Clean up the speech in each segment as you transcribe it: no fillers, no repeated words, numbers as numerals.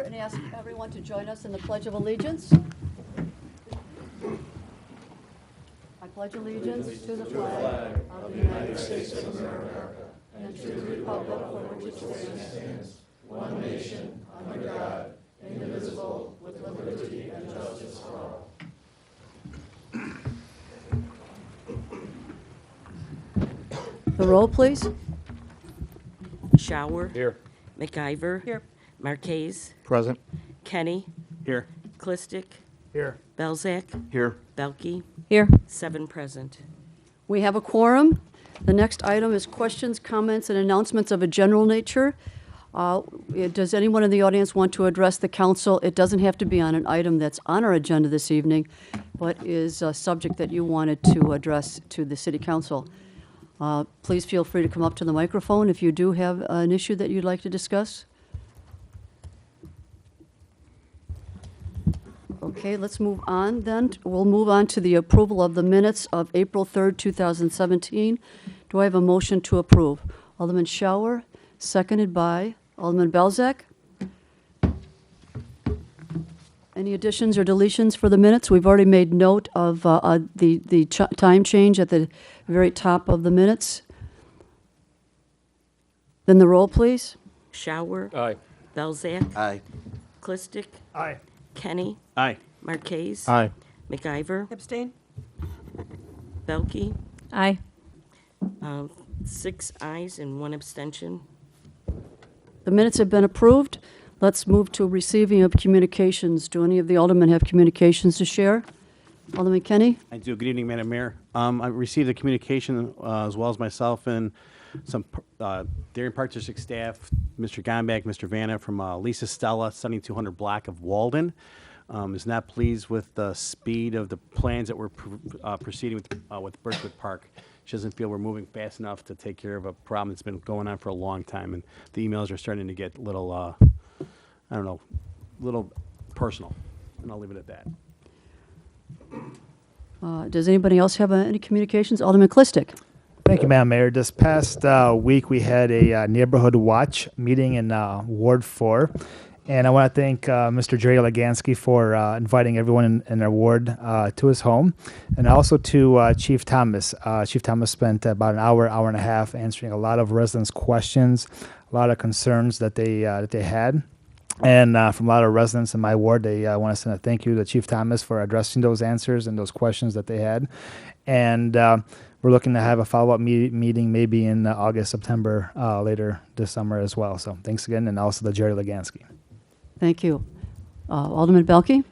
and ask everyone to join us in the Pledge of Allegiance. I pledge allegiance to the flag of the United States of America and to the republic for which it stands, one nation, under God, indivisible, with liberty and justice for all. The roll, please. Shower. Here. McIver. Here. Marquez. Present. Kenny. Here. Clistic. Here. Belzak. Here. Belkey. Here. 7 present. We have a quorum. The next item is questions, comments, and announcements of a general nature. Does anyone in the audience want to address the council? It doesn't have to be on an item that's on our agenda this evening, but is a subject that you wanted to address to the city council. Please feel free to come up to the microphone if you do have an issue that you'd like to discuss. Okay, let's move on then. We'll move on to the approval of the minutes of April 3rd, 2017. Do I have a motion to approve? Alderman Shower, seconded by Alderman Belzak. Any additions or deletions for the minutes? We've already made note of the time change at the very top of the minutes. Then the roll, please. Shower. Aye. Belzak. Aye. Clistic. Aye. Kenny. Aye. Marquez. Aye. McIver. Abstain? Belkey. Aye. 6 ayes and 1 abstention. The minutes have been approved. Let's move to receiving of communications. Do any of the aldermen have communications to share? Alderman Kenny? I do. Good evening, Madam Mayor. I received a communication, as well as myself and some Darien Park District staff, Mr. Gombach, Mr. Vanna, from Lisa Stella, 7200 block of Walden. Is not pleased with the speed of the plans that we're proceeding with Birchwood Park. She doesn't feel we're moving fast enough to take care of a problem that's been going on for a long time, and the emails are starting to get a little, I don't know, a little personal, and I'll leave it at that. Does anybody else have any communications? Alderman Clistic? Thank you, Madam Mayor. This past week, we had a neighborhood watch meeting in Ward 4. And I want to thank Mr. Jerry Legansky for inviting everyone in our ward to his home. And also to Chief Thomas. Chief Thomas spent about an hour and a half answering a lot of residents' questions, a lot of concerns that they had. And from a lot of residents in my ward, they want to send a thank you to Chief Thomas for addressing those answers and those questions that they had. And we're looking to have a follow-up meeting maybe in August, September, later this summer as well. So thanks again, and also to Jerry Legansky. Thank you. Alderman Belkey?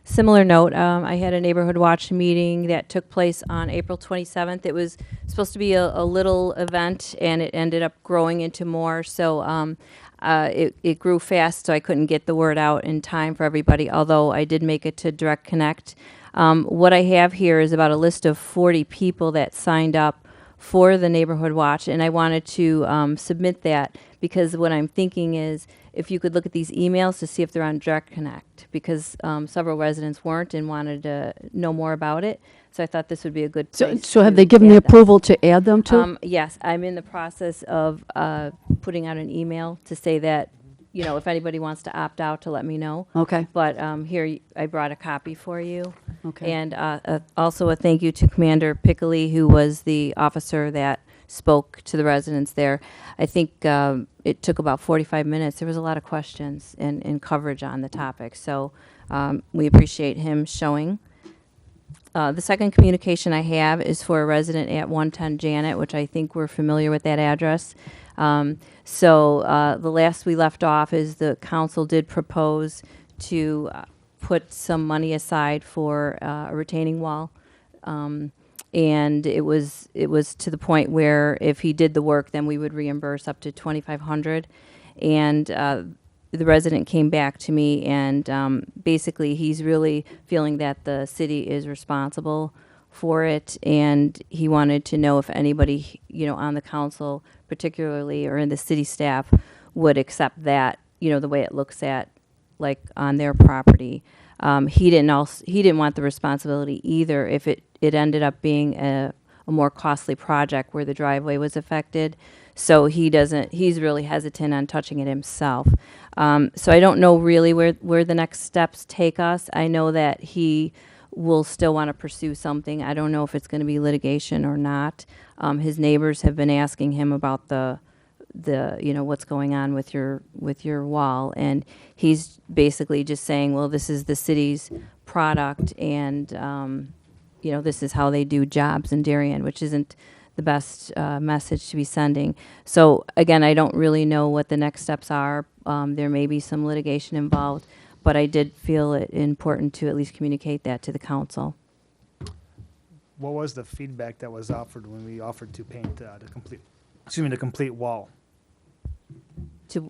Similar note, I had a neighborhood watch meeting that took place on April 27th. It was supposed to be a little event, and it ended up growing into more. So it grew fast, so I couldn't get the word out in time for everybody, although I did make it to Direct Connect. What I have here is about a list of 40 people that signed up for the neighborhood watch, and I wanted to submit that because what I'm thinking is if you could look at these emails to see if they're on Direct Connect, because several residents weren't and wanted to know more about it. So I thought this would be a good place. So have to they given the add them. approval to add them to? Yes, I'm in the process of putting out an email to say that, you know, if anybody wants to opt out, to let me know. Okay. But here, I brought a copy for you. Okay. And also a thank you to Commander Piccoli, who was the officer that spoke to the residents there. I think it took about 45 minutes. There was a lot of questions and coverage on the topic. So we appreciate him showing. The second communication I have is for a resident at 110 Janet, which I think we're familiar with that address. So the last we left off is the council did propose to put some money aside for a retaining wall. And it was to the point where if he did the work, then we would reimburse up to $2,500. And the resident came back to me, and basically he's really feeling that the city is responsible for it, and he wanted to know if anybody, you know, on the council particularly or in the city staff would accept that, you know, the way it looks at like on their property. He didn't want the responsibility either if it ended up being a a more costly project where the driveway was affected. So he's really hesitant on touching it himself. So I don't know really where the next steps take us. I know that he will still want to pursue something. I don't know if it's going to be litigation or not. His neighbors have been asking him about the what's going on with your wall, and he's basically just saying, well, this is the city's product, and this is how they do jobs in Darien, which isn't the best message to be sending. So again, I don't really know what the next steps are. There may be some litigation involved, but I did feel it important to at least communicate that to the council. What was the feedback that was offered when we offered to paint the complete wall? You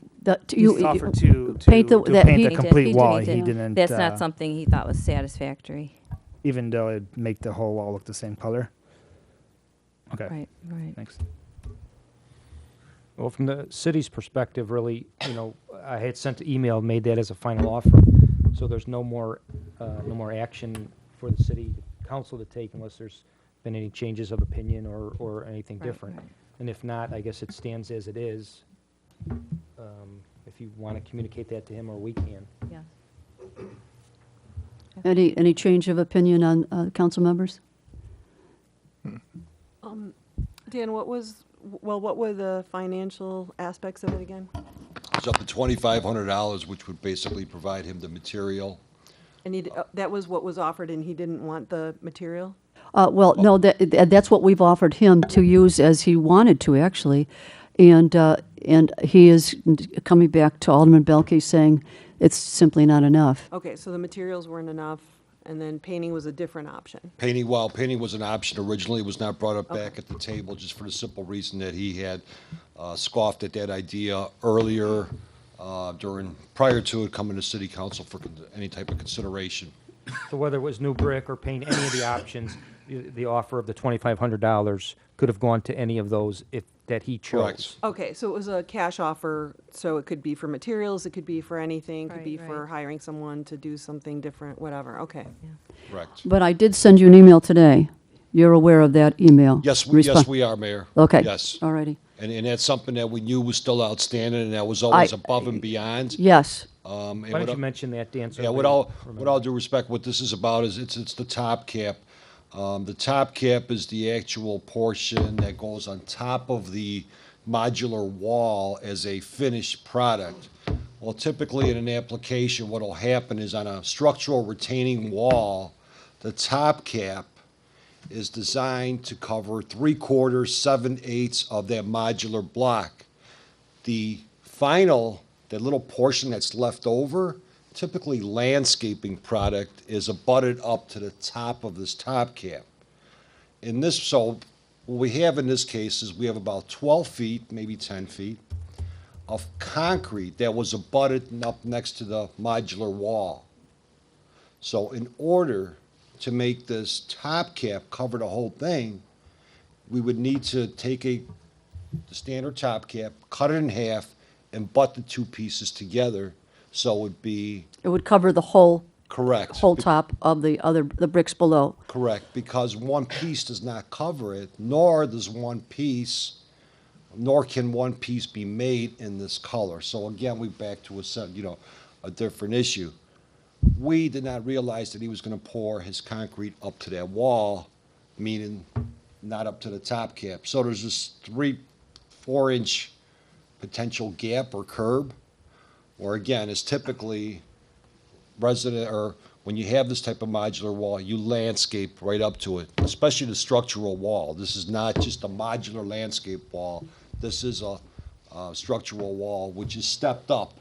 offered to paint the paint the complete wall. he He did. didn't. That's not something he thought was satisfactory. Even though it'd make the whole wall look the same color. Okay. Right. Thanks. Well, from the city's perspective, really, I had sent an email, made that as a final offer. So there's no more action for the city council to take unless there's been any changes of opinion or anything different. Right. And if not, I guess it stands as it is. If you want to communicate that to him, or we can. Yeah. Any change of opinion on council members? Dan, what were the financial aspects of it again? It's up to $2,500, which would basically provide him the material. And that was what was offered, and he didn't want the material? Well, no, that's what we've offered him to use as he wanted to, actually. And he is coming back to Alderman Belke saying it's simply not enough. Okay, so the materials weren't enough, and then painting was a different option. Painting was an option originally. It was not brought up back at the table just for the simple reason that he had scoffed at that idea earlier prior to it coming to city council for any type of consideration. So whether it was new brick or paint, any of the options, the offer of the $2,500 could have gone to any of those that he chose. Correct. Okay, so it was a cash offer, so it could be for materials, it could be for anything, could be Right, for right. hiring someone to do something different, whatever, okay. Correct. But I did send you an email today. You're aware of that email? Yes, Respon- we are, Mayor. Okay. Yes. All righty. And that's something that we knew was still outstanding, and that was always above and beyond. Yes. And Why don't what you mention that, Dan? so Yeah, everybody with all due respect, what this is about is it's the top cap. The top cap is the actual portion that goes on top of the modular wall as a finished product. Well, typically in an application, what'll happen is on a structural retaining wall, the top cap is designed to cover 3/4, 7/8 of that modular block. The final, that little portion that's left over, typically landscaping product, is abutted up to the top of this top cap. So what we have in this case is we have about 12 feet, maybe 10 feet, of concrete that was abutted up next to the modular wall. So in order to make this top cap cover the whole thing, we would need to take the standard top cap, cut it in half, and butt the two pieces together, so it would be It would cover the whole correct. top of the bricks below. Correct, because one piece does not cover it, nor can one piece be made in this color. So again, we're back to a different issue. We did not realize that he was going to pour his concrete up to that wall, meaning not up to the top cap. So there's this 3-4 inch potential gap or curb, or again, is typically when you have this type of modular wall, you landscape right up to it, especially the structural wall. This is not just a modular landscape wall. This is a structural wall, which is stepped up.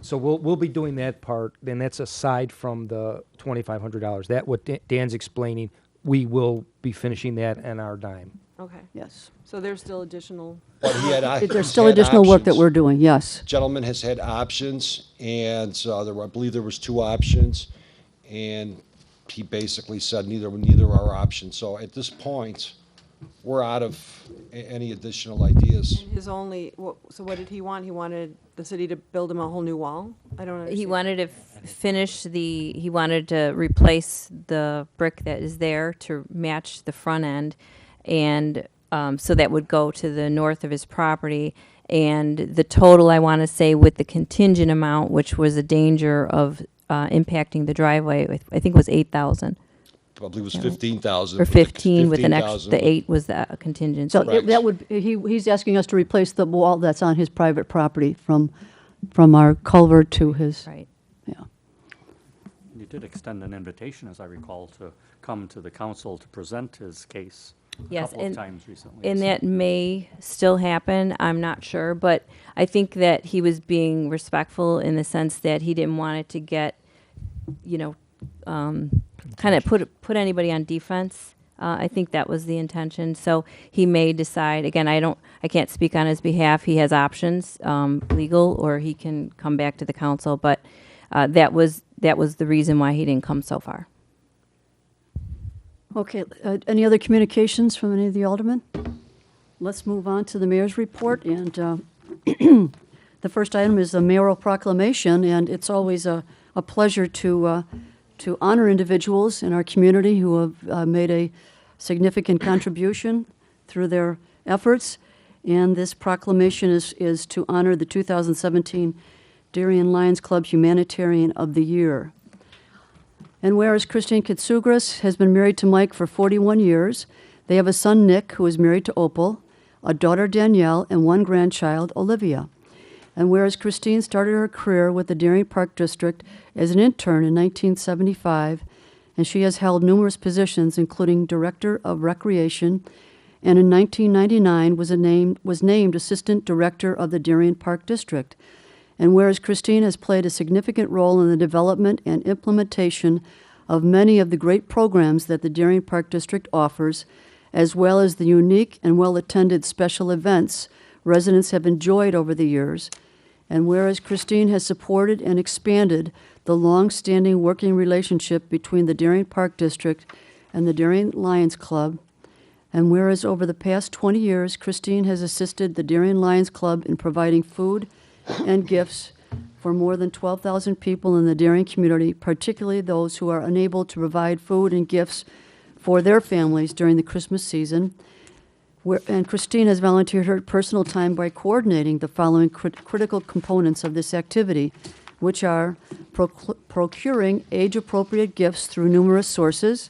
So we'll be doing that part, and that's aside from the $2,500. That what Dan's explaining, we will be finishing that on our dime. Okay, Yes. so there's still additional, But There's still additional work that we're doing, yes. Gentleman has had options, and I believe there was 2 options, and he basically said neither are options. So at this point, we're out of any additional ideas. so what did he want? He wanted the city to build him a whole new wall? I don't understand. He wanted to he wanted to replace the brick that is there to match the front end. And so that would go to the north of his property. And the total, I want to say, with the contingent amount, which was a danger of impacting the driveway, I think was 8,000 I believe it was 15,000. or 15 with an extra. 15,000. The 8 was the contingency. So Correct. that would, he's asking us to replace the wall that's on his private property from our culvert to his, Right. yeah. You did extend an invitation, as I recall, to come to the council to present his case a Yes, couple of and- times recently. And that may still happen, I'm not sure, but I think that he was being respectful in the sense that he didn't want it to get, kind of put anybody on defense. I think that was the intention. So he may decide, again, I can't speak on his behalf. He has options, legal, or he can come back to the council, but that was the reason why he didn't come so far. Okay, any other communications from any of the aldermen? Let's move on to the mayor's report, and the first item is the mayoral proclamation, and it's always a pleasure to honor individuals in our community who have made a significant contribution through their efforts, and this proclamation is to honor the 2017 Darien Lions Club Humanitarian of the Year. And whereas Christine Kitsugras has been married to Mike for 41 years, they have a son, Nick, who is married to Opal, a daughter, Danielle, and one grandchild, Olivia. And whereas Christine started her career with the Darien Park District as an intern in 1975, and she has held numerous positions, including Director of Recreation, and in 1999 was named Assistant Director of the Darien Park District. And whereas Christine has played a significant role in the development and implementation of many of the great programs that the Darien Park District offers, as well as the unique and well-attended special events residents have enjoyed over the years, and whereas Christine has supported and expanded the long-standing working relationship between the Darien Park District and the Darien Lions Club, and whereas over the past 20 years, Christine has assisted the Darien Lions Club in providing food and gifts for more than 12,000 people in the Darien community, particularly those who are unable to provide food and gifts for their families during the Christmas season. And Christine has volunteered her personal time by coordinating the following critical components of this activity, which are procuring age-appropriate gifts through numerous sources,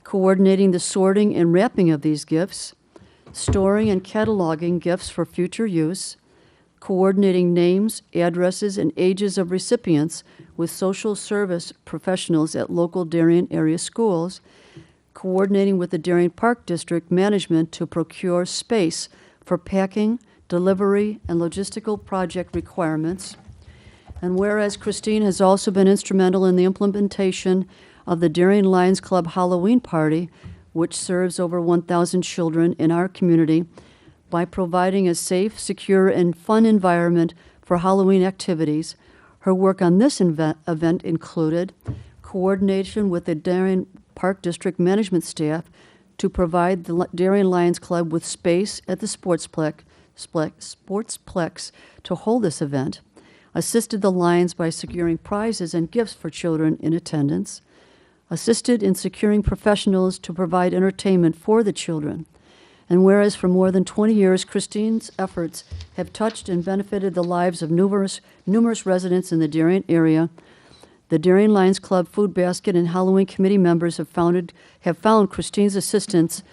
coordinating the sorting and wrapping of these gifts, storing and cataloging gifts for future use, coordinating names, addresses, and ages of recipients with social service professionals at local Darien area schools, coordinating with the Darien Park District management to procure space for packing, delivery, and logistical project requirements. And whereas Christine has also been instrumental in the implementation of the Darien Lions Club Halloween Party, which serves over 1,000 children in our community, by providing a safe, secure, and fun environment for Halloween activities. Her work on this event included coordination with the Darien Park District management staff to provide the Darien Lions Club with space at the Sportsplex to hold this event, assisted the Lions by securing prizes and gifts for children in attendance, assisted in securing professionals to provide entertainment for the children. And whereas for more than 20 years, Christine's efforts have touched and benefited the lives of numerous residents in the Darien area, the Darien Lions Club Food Basket and Halloween Committee members have found Christine's assistance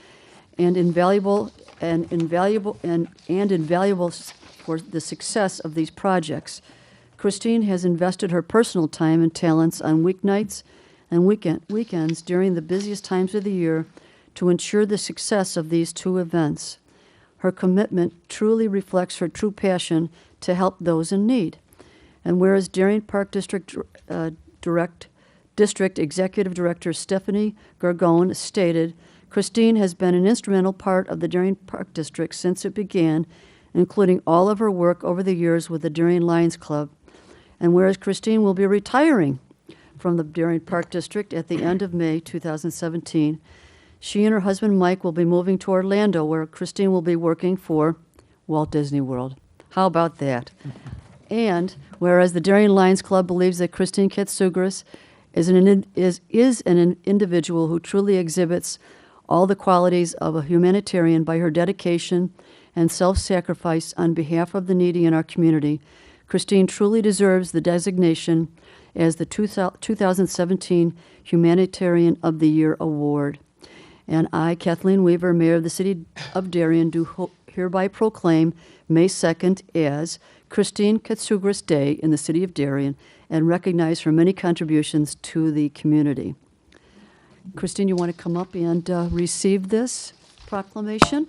invaluable for the success of these projects. Christine has invested her personal time and talents on weeknights and weekends during the busiest times of the year to ensure the success of these two events. Her commitment truly reflects her true passion to help those in need. And whereas Darien Park District Executive Director Stephanie Gargone stated, Christine has been an instrumental part of the Darien Park District since it began, including all of her work over the years with the Darien Lions Club. And whereas Christine will be retiring from the Darien Park District at the end of May 2017, she and her husband Mike will be moving to Orlando, where Christine will be working for Walt Disney World. How about that? And whereas the Darien Lions Club believes that Christine Katsougaris is an individual who truly exhibits all the qualities of a humanitarian by her dedication and self-sacrifice on behalf of the needy in our community, Christine truly deserves the designation as the 2017 Humanitarian of the Year Award. And I, Kathleen Weaver, Mayor of the City of Darien, do hereby proclaim May 2nd as Christine Katsougaris Day in the City of Darien and recognize her many contributions to the community. Christine, you want to come up and receive this proclamation?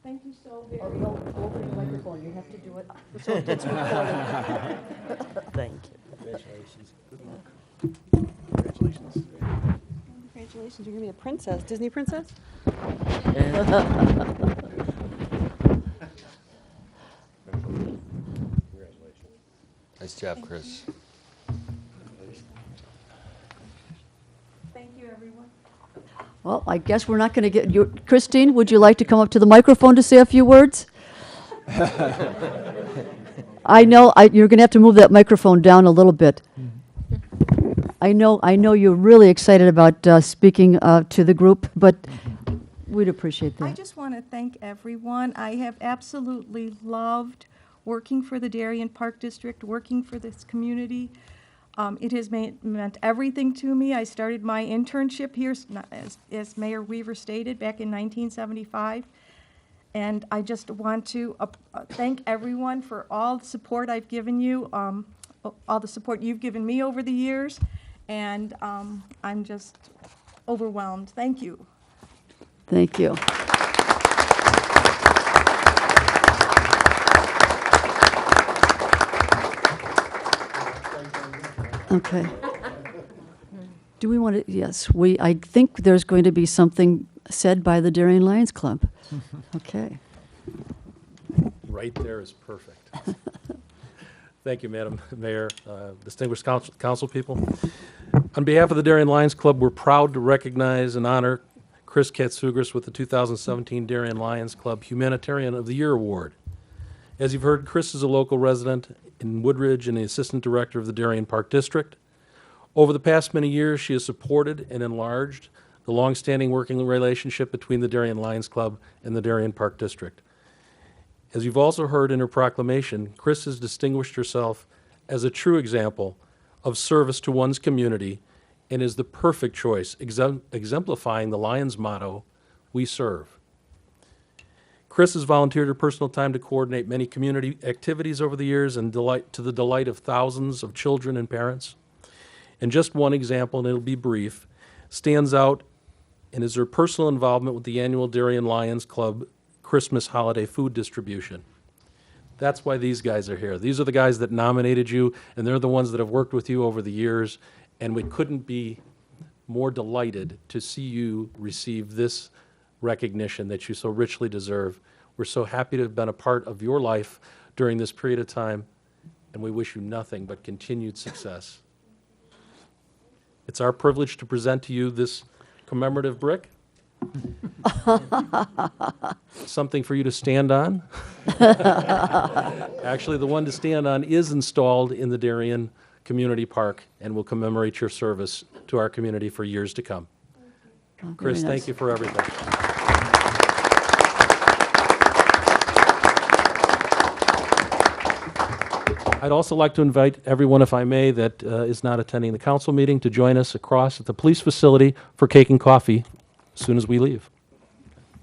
Thank you so Oh, no, open the microphone, you have to do it so it gets recorded. Thank you. Congratulations. Congratulations, you're gonna be a princess, Disney princess? Nice job, Chris. Thank you, everyone. Well, I guess we're not going to get you. Christine, would you like to come up to the microphone to say a few words? I know you're going to have to move that microphone down a little bit. I know you're really excited about speaking to the group, but we'd appreciate I that. just want to thank everyone. I have absolutely loved working for the Darien Park District, working for this community. It has meant everything to me. I started my internship here, as Mayor Weaver stated, back in 1975. And I just want to thank everyone for all the support I've given you, all the support you've given me over the years. And I'm just overwhelmed. Thank you. Thank you. Okay. Do we want to, yes, I think there's going to be something said by the Darien Lions Club. Okay. Right there is perfect. Thank you, Madam Mayor, distinguished council people. On behalf of the Darien Lions Club, we're proud to recognize and honor Chris Katsougaris with the 2017 Darien Lions Club Humanitarian of the Year Award. As you've heard, Chris is a local resident in Woodridge and the Assistant Director of the Darien Park District. Over the past many years, she has supported and enlarged the longstanding working relationship between the Darien Lions Club and the Darien Park District. As you've also heard in her proclamation, Chris has distinguished herself as a true example of service to one's community and is the perfect choice, exemplifying the Lions motto, "We serve." Chris has volunteered her personal time to coordinate many community activities over the years and to the delight of thousands of children and parents. And just one example, and it'll be brief, stands out and is her personal involvement with the annual Darien Lions Club Christmas holiday food distribution. That's why these guys are here. These are the guys that nominated you, and they're the ones that have worked with you over the years, and we couldn't be more delighted to see you receive this recognition that you so richly deserve. We're so happy to have been a part of your life during this period of time, and we wish you nothing but continued success. It's our privilege to present to you this commemorative brick. Something for you to stand on. Actually, the one to stand on is installed in the Darien Community Park and will commemorate your service to our community for years to come. Oh, Chris, very nice. thank you for everything. I'd also like to invite everyone, if I may, that is not attending the council meeting to join us across at the police facility for cake and coffee as soon as we leave.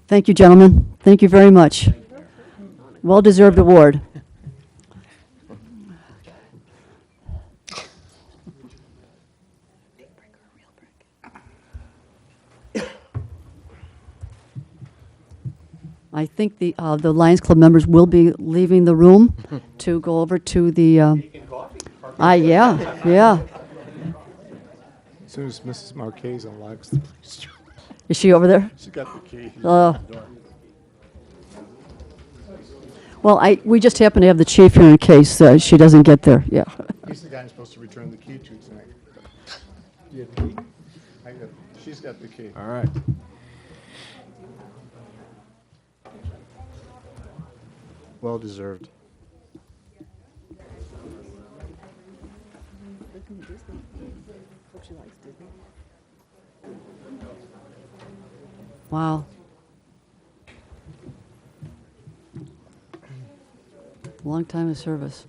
Thank you, gentlemen. Thank you very much. Well-deserved award. I think the Lions Club members will be leaving the room to go over to the. Yeah. As soon as Mrs. Marquez unlocks the police truck, Is she over there? she got the key. Well, we just happen to have the chief here in case she doesn't get there, yeah. He's the guy I'm supposed to return the key to tonight. Do you have the key? She's got the key. All right. Well deserved. Wow. Long time of service.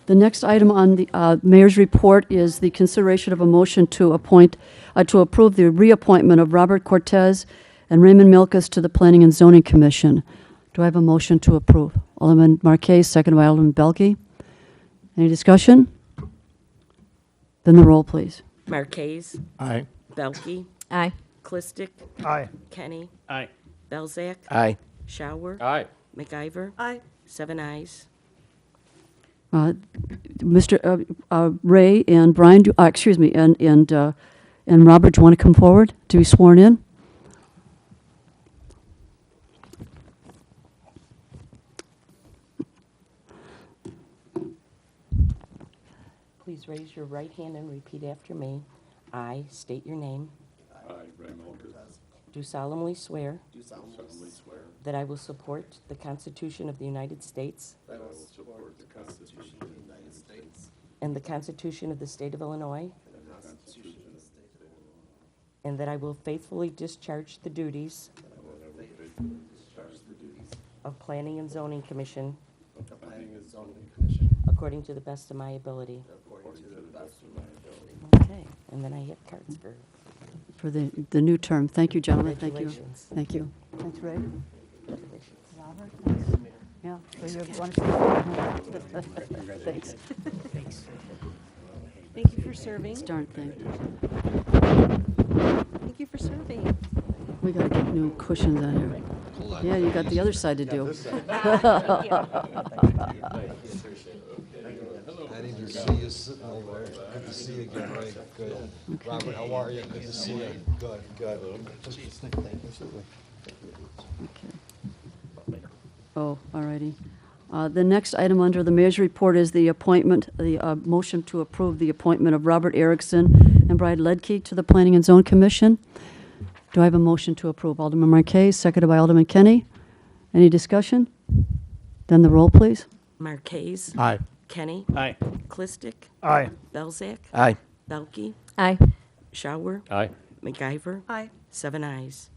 The next item on the mayor's report is the consideration of a motion to approve the reappointment of Robert Cortez and Raymond Milkus to the Planning and Zoning Commission. Do I have a motion to approve? Alderman Marquez, seconded by Alderman Belke. Any discussion? Then the roll, please. Marquez, Aye. Belke, Aye. Clistic, Aye. Kenny, Aye. Belzak, Aye. Shower, Aye. McIver, Aye. 7 ayes. Mr. Ray and Brian, excuse me, and Robert, do you want to come forward to be sworn in? Please raise your right hand and repeat after me. I state your name. I, Ray Milker, Do solemnly swear do solemnly swear that I will support the Constitution of the United States that I will support the Constitution of the United States and the Constitution of the State of Illinois, and the Constitution of the State of Illinois, and that I will faithfully discharge the duties and that I will faithfully discharge the duties of Planning and Zoning Commission of the Planning and Zoning Commission according to the best of my ability. according to the best of my ability. Okay, and then I have cards for The new term. Thank you, gentlemen. Thank you. Congratulations. Thank you. Thanks, Ray. congratulations. Robert, thanks. Yeah. So you want to Thanks. Thank you for serving. Darn thing. Thank you for serving. We got to get new cushions on here. Yeah, you got the other side to do. I need to see you sitting over there. Good to see you again, Ray. Good. Robert, how are you? Good to see you. Good, good. Oh, all righty. The next item under the mayor's report is the appointment, the motion to approve the appointment of Robert Erickson and Bride Ledke to the Planning and Zone Commission. Do I have a motion to approve? Alderman Marquez, seconded by Alderman Kenny. Any discussion? Then the roll, please. Marquez, Aye. Kenny, Aye. Clistic, Aye. Belzak, Aye. Belke, Aye. Shower, Aye. McIver, Aye. 7 ayes.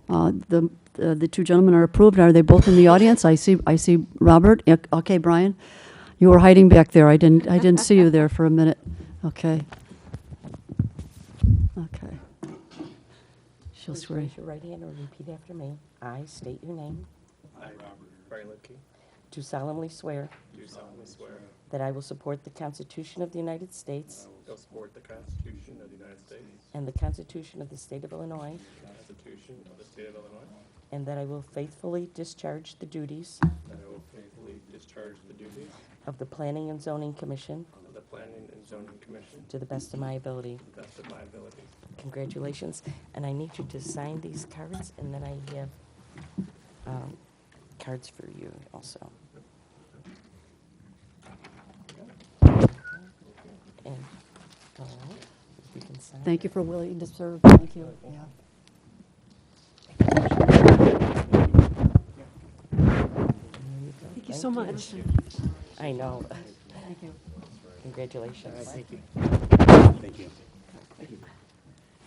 The two gentlemen are approved. Are they both in the audience? I see Robert. Yeah, okay, Brian, you were hiding back there. I didn't see you there for a minute. Okay. Okay. She'll Please swear. raise your right hand and repeat after me. I state your name. I, Robert Brian Lidke, Do solemnly swear do solemnly swear that I will support the Constitution of the United States I will support the Constitution of the United States, and the Constitution of the State of Illinois, the Constitution of the State of Illinois, and that I will faithfully discharge the duties and I will faithfully discharge the duties of the Planning and Zoning Commission of the Planning and Zoning Commission to the best of my ability. to the best of my ability. Congratulations. And I need you to sign these cards, and then I have cards for you also. And, if you can sign. Thank you for willing to serve. Thank you. Yeah. Thank you so much. I know. Thank you. Congratulations. Thank you.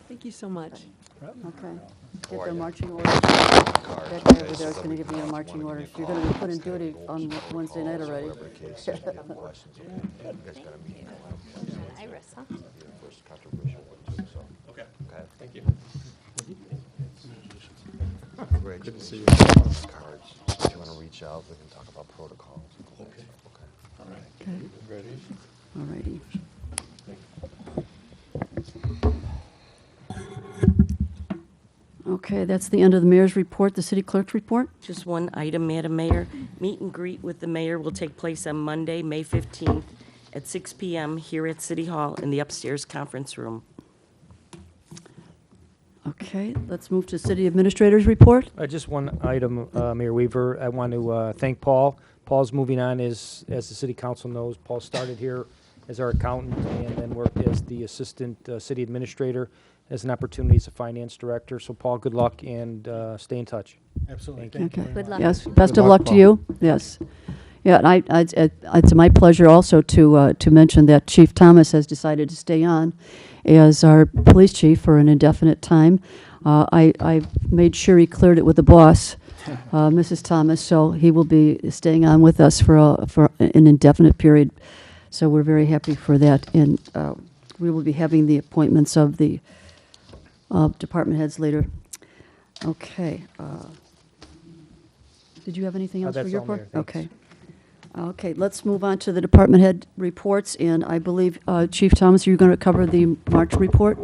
Thank you so much. Okay. Get their marching orders. That guy over there is going to give you a marching order. You're going to be put in duty on Wednesday night already. Iris, huh? Okay. Thank you. Great. Good to see you. Cards. If you want to reach out, we can talk about protocols. Okay. Okay. Ready? All righty. Okay, that's the end of the mayor's report. The city clerk's report? Just one item, Madam Mayor. Meet and greet with the mayor will take place on Monday, May 15th at 6 p.m. here at City Hall in the upstairs conference room. Okay, let's move to City Administrator's report. Just one item, Mayor Weaver. I want to thank Paul. Paul's moving on as the city council knows. Paul started here as our accountant and then worked as the assistant city administrator, as an opportunity as a finance director. So Paul, good luck and stay in touch. Absolutely. Thank you. Okay. Good luck. Yes, best Good of luck, luck to Paul. you. Yes. Yeah, and it's my pleasure also to mention that Chief Thomas has decided to stay on as our police chief for an indefinite time. I made sure he cleared it with the boss, Mrs. Thomas, so he will be staying on with us for an indefinite period. So we're very happy for that, and we will be having the appointments of the department heads later. Okay. Did you have anything else for That's your all, report? Mayor. Thanks. Okay. Okay, let's move on to the department head reports, and I believe, Chief Thomas, are you going to cover the March report?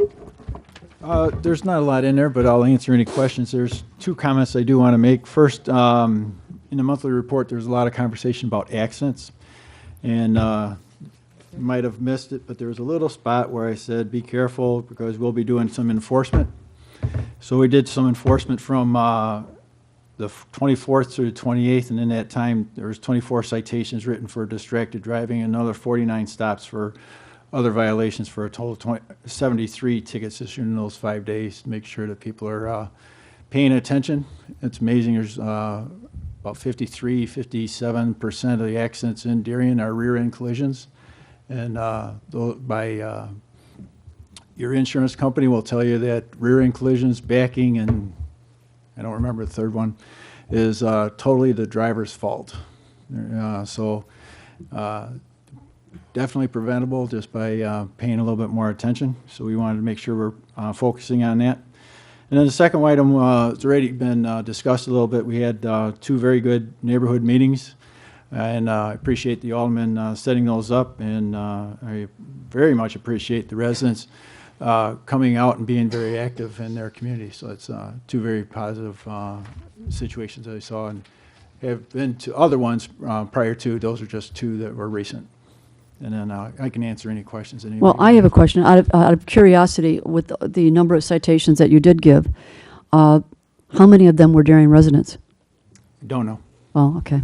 There's not a lot in there, but I'll answer any questions. There's two comments I do want to make. First, in the monthly report, there's a lot of conversation about accidents, and you might have missed it, but there was a little spot where I said, be careful, because we'll be doing some enforcement. So we did some enforcement from the 24th through the 28th, and in that time, there was 24 citations written for distracted driving, and another 49 stops for other violations, for a total of 73 tickets issued in those 5 days, to make sure that people are paying attention. It's amazing, there's about 57% of the accidents in Darien are rear-end collisions, and by your insurance company will tell you that rear-end collisions, backing, and I don't remember the third one, is totally the driver's fault. Definitely preventable just by paying a little bit more attention. So we wanted to make sure we're focusing on that. And then the second item, it's already been discussed a little bit. We had two very good neighborhood meetings, and I appreciate the aldermen setting those up, and I very much appreciate the residents coming out and being very active in their community. So it's two very positive situations that I saw, and have been to other ones prior to. Those are just two that were recent. And then I can answer any questions that anybody Well, I have a question. Out of curiosity, with the number of citations that you did give, how many of them were Darien residents? don't know. Oh, okay.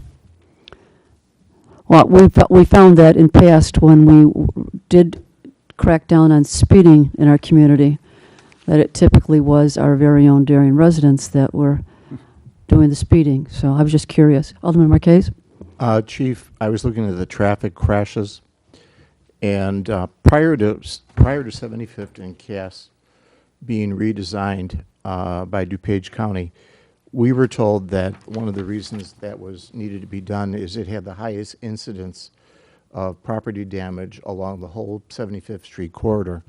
Well, we found that in past, when we did crack down on speeding in our community, that it typically was our very own Darien residents that were doing the speeding. So I was just curious. Alderman Marquez? Chief, I was looking at the traffic crashes, and prior to 75th and Cass being redesigned by DuPage County, we were told that one of the reasons that was needed to be done is it had the highest incidence of property damage along the whole 75th Street corridor.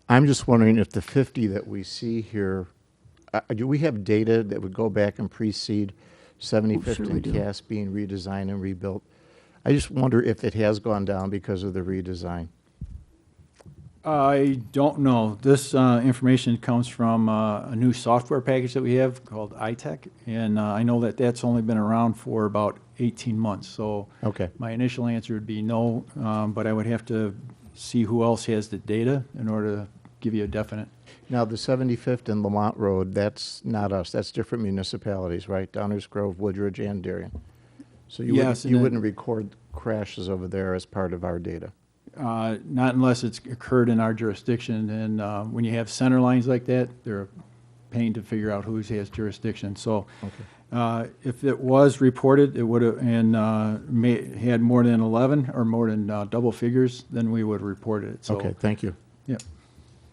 I'm just wondering if the 50 that we see here, do we have data that would go back and precede 75th sure we and do. Cass being redesigned and rebuilt? I just wonder if it has gone down because of the redesign. I don't know. This information comes from a new software package that we have called iTech, and I know that that's only been around for about 18 months. So Okay. my initial answer would be no, but I would have to see who else has the data in order to give you a definite. Now, the 75th and Lamont Road, that's not us. That's different municipalities, right? Downers Grove, Woodridge, and Darien. So you, Yes, and wouldn't then- record crashes over there as part of our data. Not unless it's occurred in our jurisdiction, and when you have center lines like that, they're a pain to figure out who has jurisdiction. So if it was reported, it would have, and had more than 11 or more than double figures, then we would have reported it. So, Okay, thank you. yeah.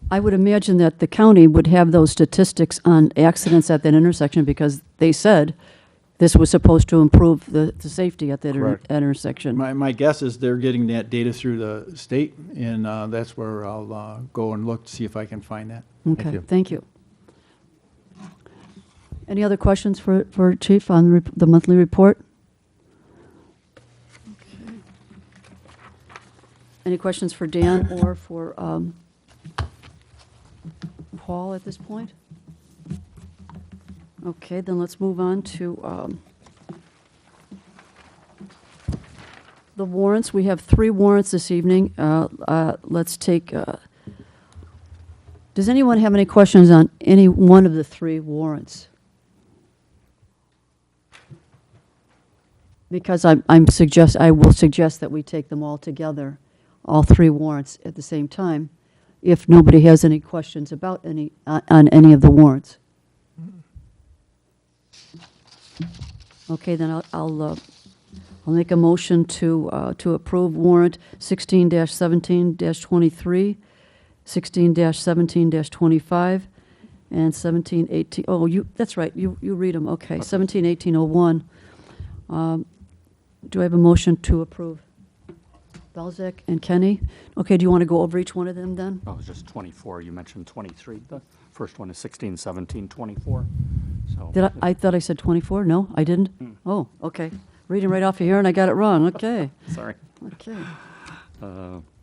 I would imagine that the county would have those statistics on accidents at that intersection, because they said this was supposed to improve the safety at that Correct. intersection. My guess is they're getting that data through the state, and that's where I'll go and look to see if I can find that. Okay, you. thank you. Any other questions for Chief on the monthly report? Okay. Any questions for Dan or for Paul at this point? Okay, then let's move on to the warrants. We have 3 warrants this evening. Let's take Does anyone have any questions on any one of the three warrants? Because I will suggest that we take them all together, all three warrants at the same time, if nobody has any questions about on any of the warrants. Okay, then I'll make a motion to approve warrant 16-17-23, 16-17-25, and 17-18. Oh, that's right. You read them. Okay, 17-18-01. Do I have a motion to approve? Belzak and Kenny? Okay, do you want to go over each one of them then? Oh, it was just 24. You mentioned 23. The first one is 16, 17, 24. So I thought I said 24? No, I didn't? Oh, okay. Reading right off of here and I got it wrong. Okay. Sorry. Okay.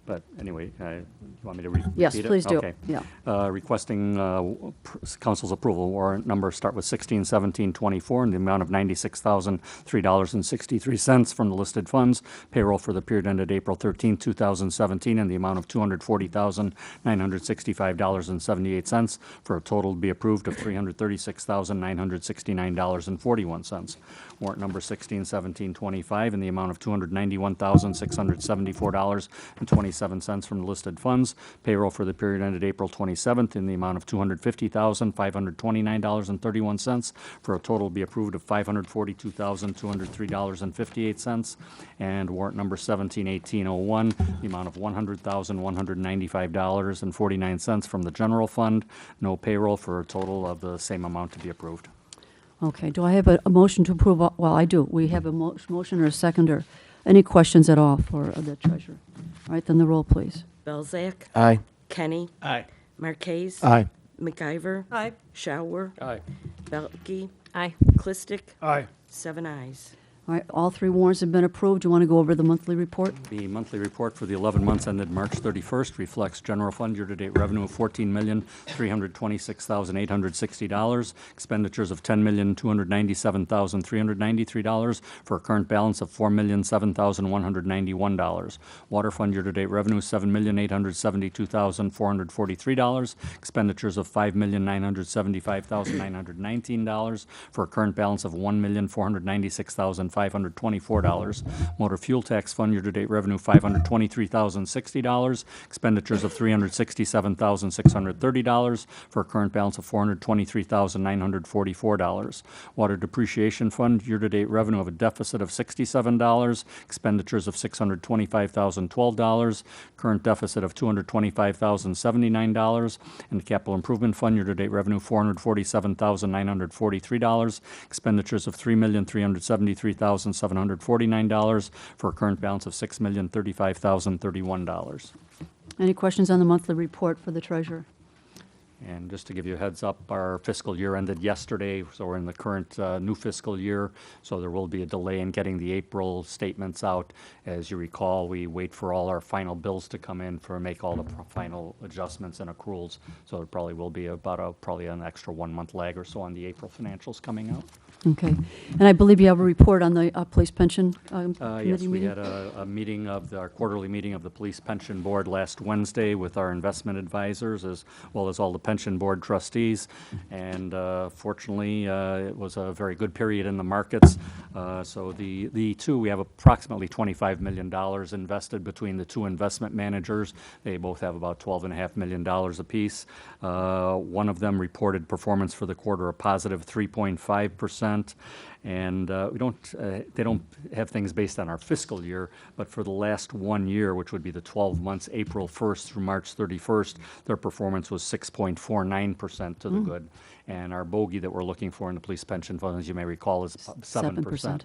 But anyway, you want me to repeat it? Yes, please do. Okay. Yeah. Requesting council's approval, warrant numbers start with 16, 17, 24, in the amount of $96,003.63 from the listed funds. Payroll for the period ended April 13, 2017, in the amount of $240,965.78, for a total to be approved of $336,969.41. Warrant number 16, 17, 25, in the amount of $291,674.27 from the listed funds. Payroll for the period ended April 27th in the amount of $250,529.31, for a total to be approved of $542,203.58. And warrant number 17-1801, the amount of $100,195.49 from the general fund. No payroll, for a total of the same amount to be approved. Okay, do I have a motion to approve? Well, I do. We have a motion or a seconder. Any questions at all for the treasurer? All right, then the roll, please. Belzak. Aye. Kenny. Aye. Marquez. Aye. McIver. Aye. Shower. Aye. Belkey. Aye. Clistic. Aye. 7 ayes. All right, all three warrants have been approved. Do you want to go over the monthly report? The monthly report for the 11 months ended March 31st reflects general fund year-to-date revenue of $14,326,860, expenditures of $10,297,393, for a current balance of $4,007,191. Water fund year-to-date revenue $7,872,443, expenditures of $5,975,919, for a current balance of $1,496,524. Motor fuel tax fund year-to-date revenue $523,060, expenditures of $367,630, for a current balance of $423,944. Water depreciation fund year-to-date revenue of a deficit of $67, expenditures of $625,012, current deficit of $225,079, and the capital improvement fund year-to-date revenue $447,943, expenditures of $3,373,749, for a current balance of $6,035,031. Any questions on the monthly report for the treasurer? And just to give you a heads up, our fiscal year ended yesterday, so we're in the current new fiscal year, so there will be a delay in getting the April statements out. As you recall, we wait for all our final bills to come in make all the final adjustments and accruals, so it probably will be about probably an extra 1 month lag or so on the April financials coming out. Okay. And I believe you have a report on the police pension committee Yes, we meeting? had a meeting of our quarterly meeting of the Police Pension Board last Wednesday with our investment advisors, as well as all the pension board trustees. And fortunately, it was a very good period in the markets. So we have approximately $25 million invested between the two investment managers. They both have about $12.5 million apiece. One of them reported performance for the quarter a positive 3.5%. And they don't have things based on our fiscal year, but for the last 1 year, which would be the 12 months, April 1st through March 31st, their performance was 6.49% to the good. And our bogey that we're looking for in the police pension fund, as you may recall, is 7%.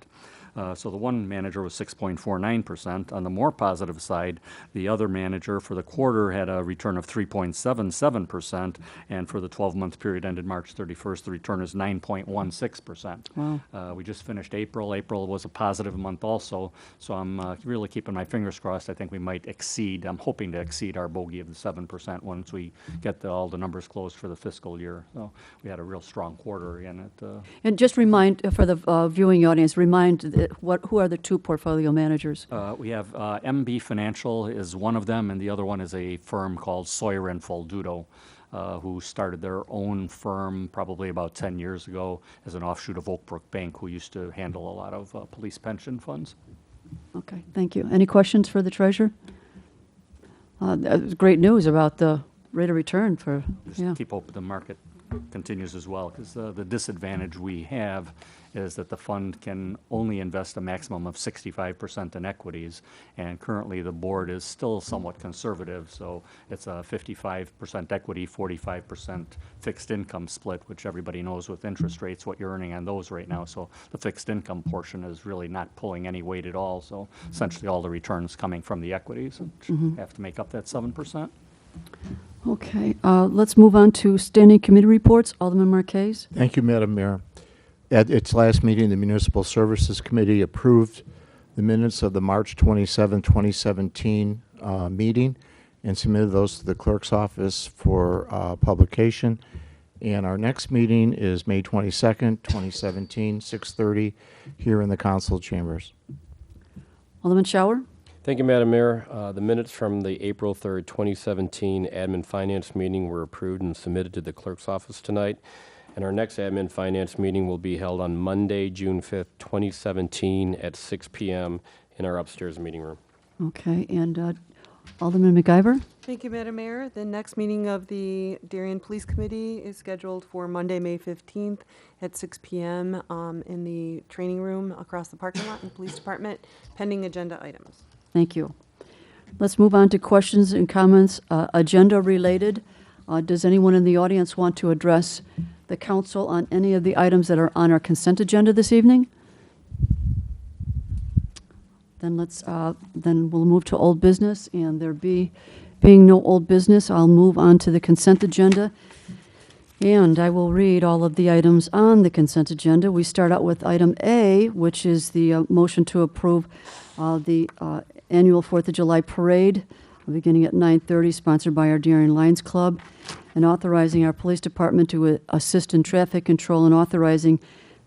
So the one manager was 6.49%. On the more positive side, the other manager for the quarter had a return of 3.77%, and for the 12-month period ended March 31st, the return is 9.16%. Wow. We just finished April. April was a positive month also, so I'm really keeping my fingers crossed. I think we might I'm hoping to exceed our bogey of the 7% once we get all the numbers closed for the fiscal year. So we had a real strong quarter again. And just remind, for the viewing audience, who are the two portfolio managers? We have MB Financial is one of them, and the other one is a firm called Sawyer and Foldudo. who started their own firm probably about 10 years ago as an offshoot of Oakbrook Bank, who used to handle a lot of police pension funds. Okay, thank you. Any questions for the treasurer? That was great news about the rate of return for, Just yeah. keep hoping the market continues as well, because the disadvantage we have is that the fund can only invest a maximum of 65% in equities, and currently the board is still somewhat conservative, so it's a 55% equity, 45% fixed income split, which everybody knows with interest rates what you're earning on those right now, so the fixed income portion is really not pulling any weight at all, so essentially all the returns coming from the equities, which have to make up that 7%. Okay, let's move on to standing committee reports. Alderman Marquez. Thank you, Madam Mayor. At its last meeting, the Municipal Services Committee approved the minutes of the March 27, 2017 meeting and submitted those to the clerk's office for publication. And our next meeting is May 22nd, 2017, 6:30 here in the council chambers. Alderman Shower. Thank you, Madam Mayor. The minutes from the April 3rd, 2017 Admin Finance meeting were approved and submitted to the clerk's office tonight. And our next Admin Finance meeting will be held on Monday, June 5th, 2017 at 6 p.m. in our upstairs meeting room. Okay, and Alderman McIver. Thank you, Madam Mayor. The next meeting of the Darien Police Committee is scheduled for Monday, May 15th at 6 p.m. In the training room across the parking lot in the Police Department, pending agenda items. Thank you. Let's move on to questions and comments, agenda related. Does anyone in the audience want to address the council on any of the items that are on our consent agenda this evening? Then then we'll move to old business, and there being no old business, I'll move on to the consent agenda. And I will read all of the items on the consent agenda. We start out with item A, which is the motion to approve the annual 4th of July parade, beginning at 9:30, sponsored by our Darien Lions Club, and authorizing our police department to assist in traffic control and authorizing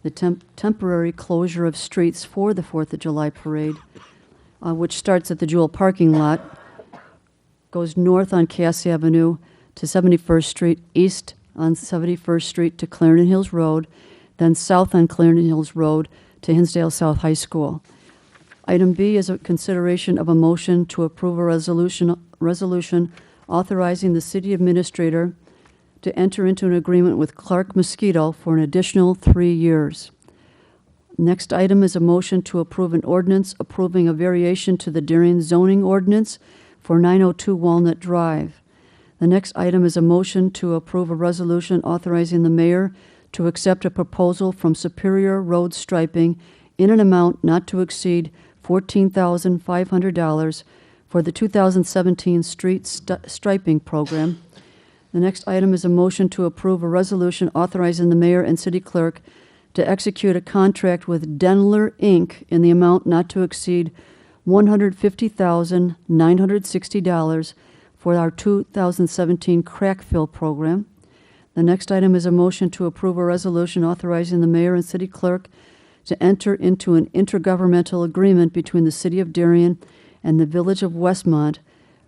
the temporary closure of streets for the 4th of July parade, which starts at the Jewel parking lot, goes north on Cass Avenue to 71st Street, east on 71st Street to Clarendon Hills Road, then south on Clarendon Hills Road to Hinsdale South High School. Item B is a consideration of a motion to approve a resolution authorizing the city administrator to enter into an agreement with Clark Mosquito for an additional 3 years. Next item is a motion to approve an ordinance approving a variation to the Darien zoning ordinance for 902 Walnut Drive. The next item is a motion to approve a resolution authorizing the mayor to accept a proposal from Superior Road Striping in an amount not to exceed $14,500 for the 2017 street striping program. The next item is a motion to approve a resolution authorizing the mayor and city clerk to execute a contract with Denler, Inc. in the amount not to exceed $150,960 for our 2017 crack fill program. The next item is a motion to approve a resolution authorizing the mayor and city clerk to enter into an intergovernmental agreement between the City of Darien and the Village of Westmont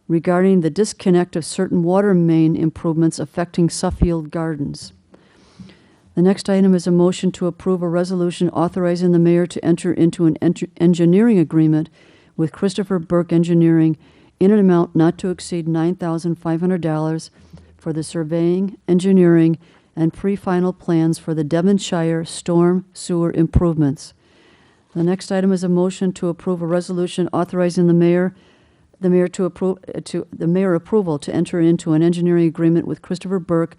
regarding the disconnect of certain water main improvements affecting Suffield Gardens. The next item is a motion to approve a resolution authorizing the mayor to enter into an engineering agreement with Christopher Burke Engineering in an amount not to exceed $9,500 for the surveying, engineering, and pre-final plans for the Devonshire storm sewer improvements. The next item is a motion to approve a resolution authorizing the mayor approval to enter into an engineering agreement with Christopher Burke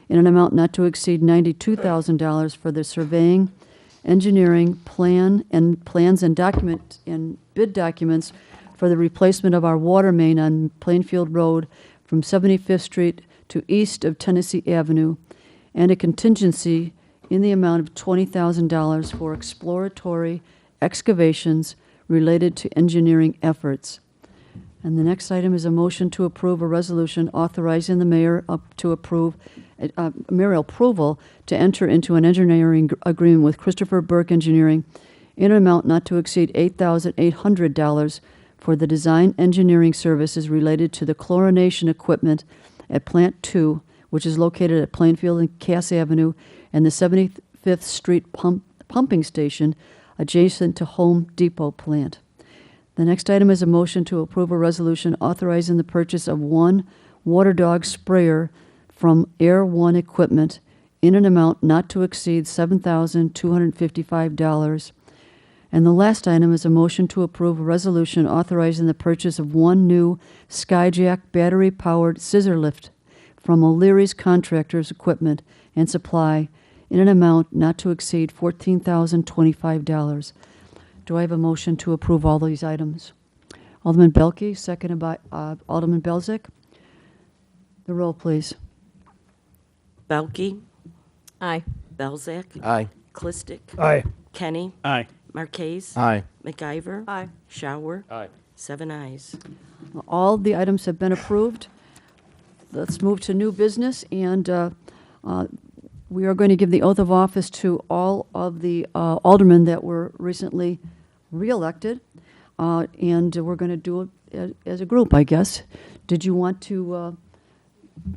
in an amount not to exceed $92,000 for the surveying, engineering, plans and bid documents for the replacement of our water main on Plainfield Road from 75th Street to east of Tennessee Avenue, and a contingency in the amount of $20,000 for exploratory excavations related to engineering efforts. And the next item is a motion to approve a resolution authorizing the mayor mayoral approval to enter into an engineering agreement with Christopher Burke Engineering in an amount not to exceed $8,800 for the design engineering services related to the chlorination equipment at Plant 2, which is located at Plainfield and Cass Avenue and the 75th Street pumping station adjacent to Home Depot plant. The next item is a motion to approve a resolution authorizing the purchase of one water dog sprayer from Air One Equipment in an amount not to exceed $7,255. And the last item is a motion to approve a resolution authorizing the purchase of one new Skyjack battery-powered scissor lift from O'Leary's Contractors Equipment and Supply in an amount not to exceed $14,025. Do I have a motion to approve all these items? Alderman Belke, seconded by Alderman Belzak. The roll, please. Belke, Aye. Belzak, Aye. Clistic, Aye. Kenny, Aye. Marquez, Aye. McIver, Aye. Shower, Aye. 7 ayes. All the items have been approved. Let's move to new business, and we are going to give the oath of office to all of the aldermen that were recently reelected, and we're going to do it as a group, I guess. Did you want to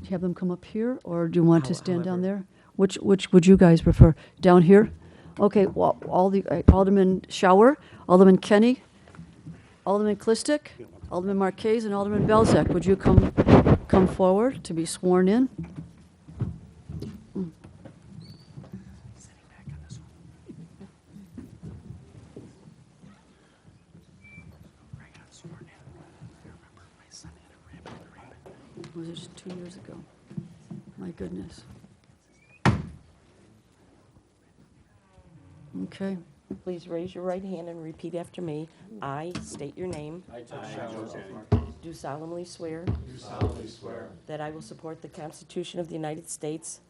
have them come up here, or do you want to stand down there? Which would you guys prefer? Down here? Okay, well, all the Alderman Shower, Alderman Kenny, Alderman Clistic, Alderman Marquez, and Alderman Belzak. Would you come forward to be sworn in? Was it just 2 years ago? My goodness. Okay. Please raise your right hand and repeat after me. I state your name. Do solemnly swear. That I will support the Constitution of the United States.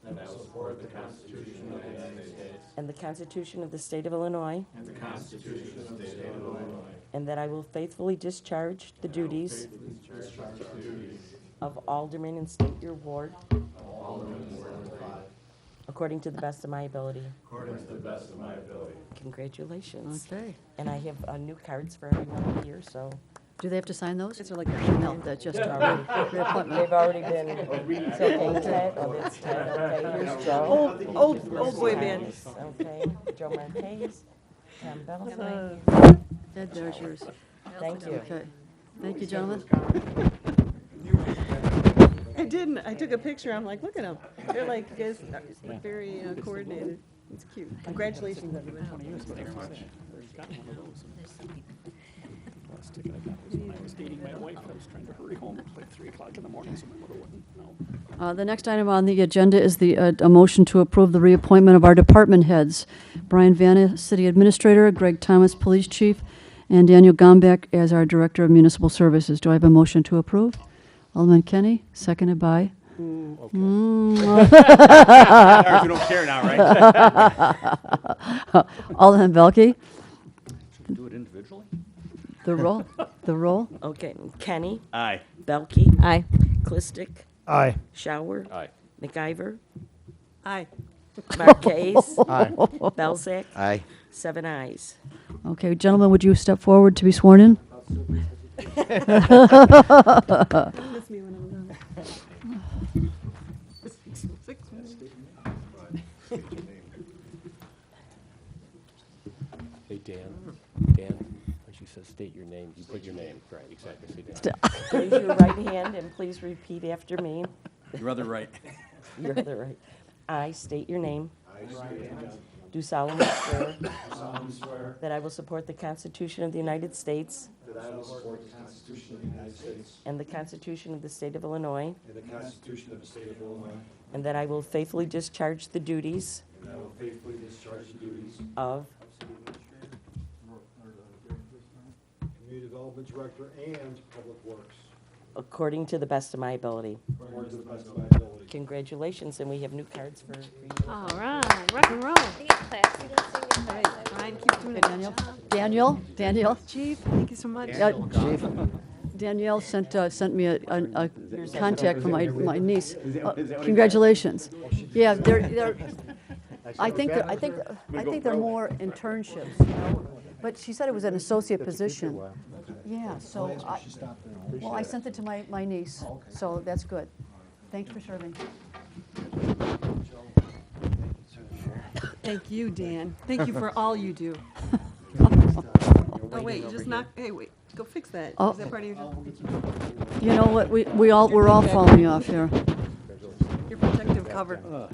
And the Constitution of the State of Illinois. And that I will faithfully discharge the duties of Alderman and state your ward. According to the best of my ability. Congratulations. Okay. And I have new cards for everyone here, so. Do they have to sign those? It's like No, that's just a reappointment. They've already been, it's okay, Ted, oh, it's Ted, okay, here's Joe. Old boy band. Okay, Joe Marquez, Tom Belzak. Ted, there's yours. Thank you. Okay. Thank you, gentlemen. I didn't. I took a picture. I'm like, look at them. They're like, you guys look very coordinated. It's cute. Congratulations, everybody. The next item on the agenda is a motion to approve the reappointment of our department heads. Brian Vanna, City Administrator, Greg Thomas, Police Chief, and Daniel Gombeck as our Director of Municipal Services. Do I have a motion to approve? Alderman Kenny, seconded by? You don't care now, right? Alderman Belke, Should we do it individually? the roll. Okay, Kenny, Aye. Belke, Aye. Clistic, Aye. Shower, Aye. McIver, Aye. Marquez, Aye. Belzak, Aye. 7 ayes. Okay, gentlemen, would you step forward to be sworn in? Miss me when I'm done. Hey, Dan, when she says state your name, you put your name. Right, exactly. Say Dan. Raise your right hand and please repeat after me. Your other right. Your other right. I state your name. Do solemnly swear. That I will support the Constitution of the United States. And the Constitution of the State of Illinois. And that I will faithfully discharge the duties. Of. Community Development Director and Public Works. According to the best of my ability. According to the best of my ability. Congratulations, and we have new cards for you. All right, rock and roll. Brian, keep doing it. Daniel. Chief, thank you so much. Chief. Danielle sent me a contact from my niece. Congratulations. Yeah, they're. I think they're more internships, you know? But she said it was an associate position. Yeah, so I sent it to my niece, so that's good. Thanks for serving. Thank you, Dan. Thank you for all you do. Oh, wait, you just knocked, hey, wait, go fix that. Oh. Is that part of your job? You know what, we're all falling off here. Your protective cover.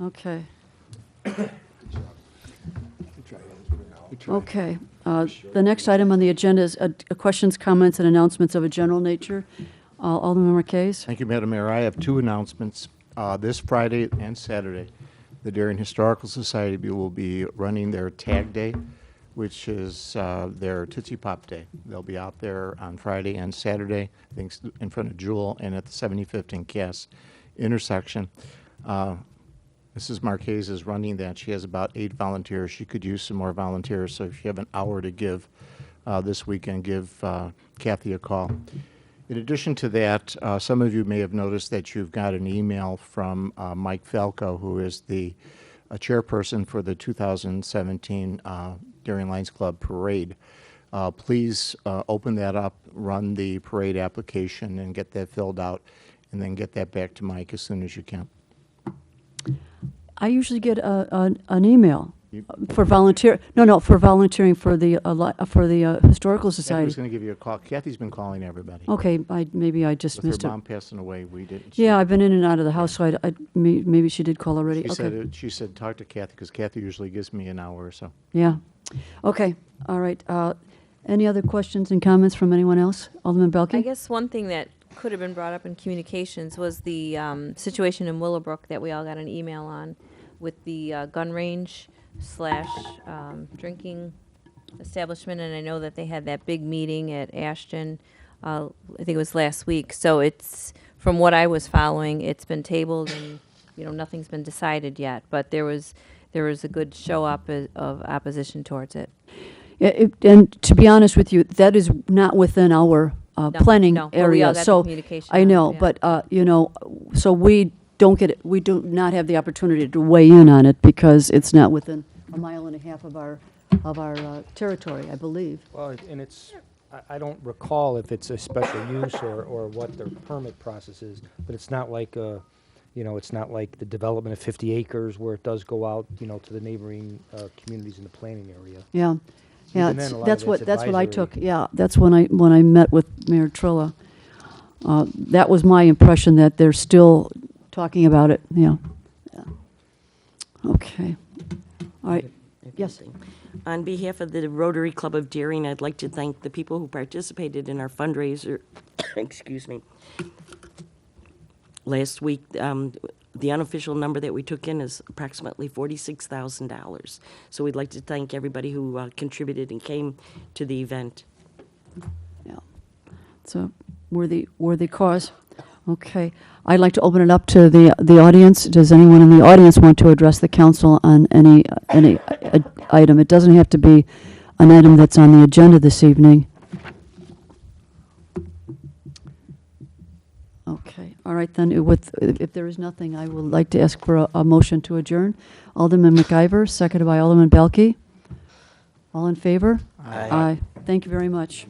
Okay. Okay. The next item on the agenda is questions, comments, and announcements of a general nature. Alderman Marquez? Thank you, Madam Mayor. I have two announcements. This Friday and Saturday, the Darien Historical Society will be running their Tag Day, which is their Tootsie Pop Day. They'll be out there on Friday and Saturday, I think, in front of Jewel and at the 75th and Cass intersection. Mrs. Marquez is running that. She has about 8 volunteers. She could use some more volunteers, so if you have an hour to give this weekend, give Kathy a call. In addition to that, some of you may have noticed that you've got an email from Mike Falco, who is the chairperson for the 2017 Darien Lions Club Parade. Please open that up, run the parade application, and get that filled out, and then get that back to Mike as soon as you can. I usually get an email for for volunteering for the Historical Kathy Society. was going to give you a call. Kathy's been calling everybody. Okay, maybe I just With missed her it. mom passing away, we didn't. Yeah, I've been in and out of the house, so maybe she did call already. She said talk to Kathy, because Kathy usually gives me an hour or so. Yeah. Okay, all right. Any other questions and comments from anyone else? Alderman Belke? I guess one thing that could have been brought up in communications was the situation in Willowbrook that we all got an email on with the gun range / drinking establishment, and I know that they had that big meeting at Ashton, I think it was last week. So it's, from what I was following, it's been tabled and, nothing's been decided yet, but there was a good show up of opposition towards it. Yeah, and to be honest with you, that is not within our planning no. Well, we area. all got the So communication I on it, know, yeah. but so we do not have the opportunity to weigh in on it because it's not within a mile and a half of our territory, I believe. Well, and it's, I don't recall if it's a special use or what their permit process is, but it's not like it's not like the development of 50 acres where it does go out, to the neighboring communities in the planning area. Yeah, yeah, Even then, a lot that's of what it's I advisory. took. Yeah, that's when I met with Mayor Trilla. That was my impression, that they're still talking about it. Yeah. Okay. All right. Yes. On behalf of the Rotary Club of Darien, I'd like to thank the people who participated in our fundraiser, excuse me. Last week, the unofficial number that we took in is approximately $46,000. So we'd like to thank everybody who contributed and came to the event. Yeah. It's a worthy cause. Okay. I'd like to open it up to the audience. Does anyone in the audience want to address the council on any item? It doesn't have to be an item that's on the agenda this evening. Okay. All right, then, if there is nothing, I would like to ask for a motion to adjourn. Alderman McIver, seconded by Alderman Belke. All in favor? Aye. Aye. Thank you very much.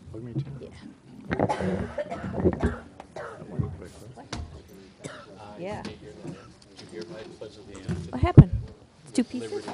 Yeah. What happened? It's 2 pieces?